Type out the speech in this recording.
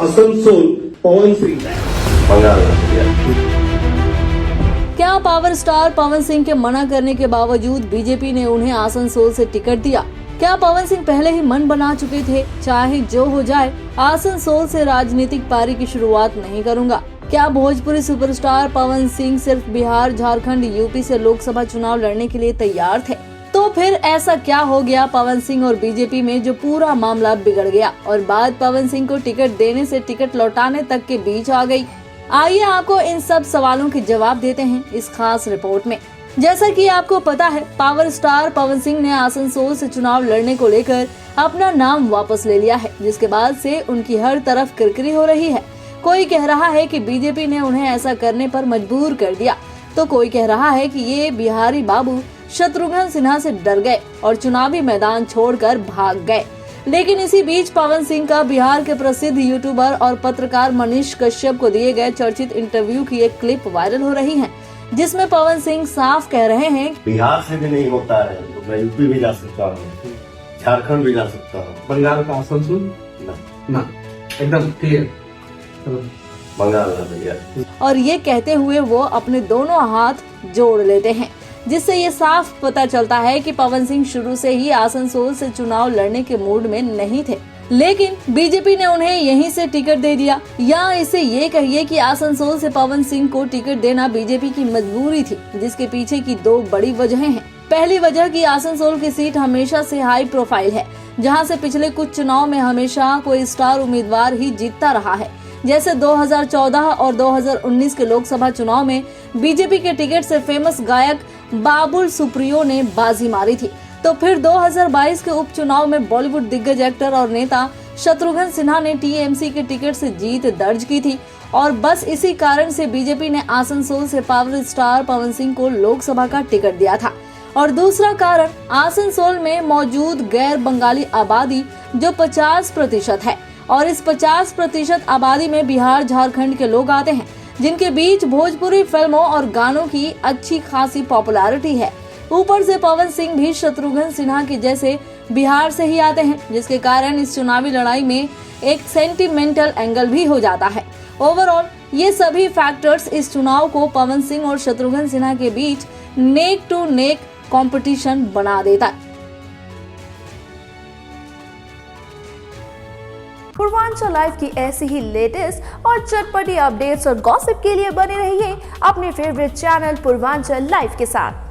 आसनसोल पवन सिंह। क्या power star Pawan Singh के मना करने के बावजूद बीजेपी ने उन्हें आसनसोल से टिकट दिया? क्या पवन सिंह पहले ही मन बना चुके थे, चाहे जो हो जाए आसनसोल से राजनीतिक पारी की शुरुआत नहीं करूंगा? क्या भोजपुरी सुपरस्टार पवन सिंह सिर्फ बिहार, झारखंड, यूपी से लोकसभा चुनाव लड़ने के लिए तैयार थे? तो फिर ऐसा क्या हो गया पवन सिंह और बीजेपी में जो पूरा मामला बिगड़ गया और बात पवन सिंह को टिकट देने से टिकट लौटाने तक के बीच आ गई? आइए आपको इन सब सवालों के जवाब देते हैं इस खास रिपोर्ट में। जैसा कि आपको पता है, पावर स्टार पवन सिंह ने आसनसोल से चुनाव लड़ने को लेकर अपना नाम वापस ले लिया है, जिसके बाद से उनकी हर तरफ किरकिरी हो रही है। कोई कह रहा है कि बीजेपी ने उन्हें ऐसा करने पर मजबूर कर दिया, तो कोई कह रहा है कि ये बिहारी बाबू शत्रुघ्न सिन्हा से डर गए और चुनावी मैदान छोड़कर भाग गए। लेकिन इसी बीच पवन सिंह का बिहार के प्रसिद्ध यूट्यूबर और पत्रकार मनीष कश्यप को दिए गए चर्चित इंटरव्यू की एक क्लिप वायरल हो रही है, जिसमें पवन सिंह साफ कह रहे हैं, बिहार से भी नहीं होता है तो मैं यूपी भी जा सकता हूँ, झारखंड भी जा सकता हूँ, बंगाल का आसनसोल ना एकदम क्लियर बंगाल का भैया। और ये कहते हुए वो अपने दोनों हाथ जोड़ लेते हैं, जिससे ये साफ पता चलता है कि पवन सिंह शुरू से ही आसनसोल से चुनाव लड़ने के मूड में नहीं थे। लेकिन बीजेपी ने उन्हें यहीं से टिकट दे दिया, या इसे ये कहिए कि आसनसोल से पवन सिंह को टिकट देना बीजेपी की मजबूरी थी, जिसके पीछे की दो बड़ी वजहें हैं। पहली वजह कि आसनसोल की सीट हमेशा से हाई प्रोफाइल है, जहां से पिछले कुछ चुनाव में हमेशा कोई स्टार उम्मीदवार ही जीतता रहा है। जैसे 2014 और 2019 के लोकसभा चुनाव में बीजेपी के टिकट से फेमस गायक बाबुल सुप्रियो ने बाजी मारी थी, तो फिर 2022 के उपचुनाव में बॉलीवुड दिग्गज एक्टर और नेता शत्रुघ्न सिन्हा ने टीएमसी के टिकट से जीत दर्ज की थी। और बस इसी कारण से बीजेपी ने आसनसोल से पावर स्टार पवन सिंह को लोकसभा का टिकट दिया था। और दूसरा कारण आसनसोल में मौजूद गैर बंगाली आबादी जो 50% है, और इस 50% आबादी में बिहार, झारखंड के लोग आते हैं, जिनके बीच भोजपुरी फिल्मों और गानों की अच्छी खासी पॉपुलैरिटी है। ऊपर से पवन सिंह भी शत्रुघ्न सिन्हा के जैसे बिहार से ही आते हैं, जिसके कारण इस चुनावी लड़ाई में एक सेंटिमेंटल एंगल भी हो जाता है। ओवरऑल ये सभी फैक्टर्स इस चुनाव को पवन सिंह और शत्रुघ्न सिन्हा के बीच नेक टू नेक कंपटीशन बना देता है। पूर्वांचल लाइव की ऐसी ही लेटेस्ट और चटपटी अपडेट्स और गॉसिप के लिए बने रहिए अपने फेवरेट चैनल पूर्वांचल लाइव के साथ।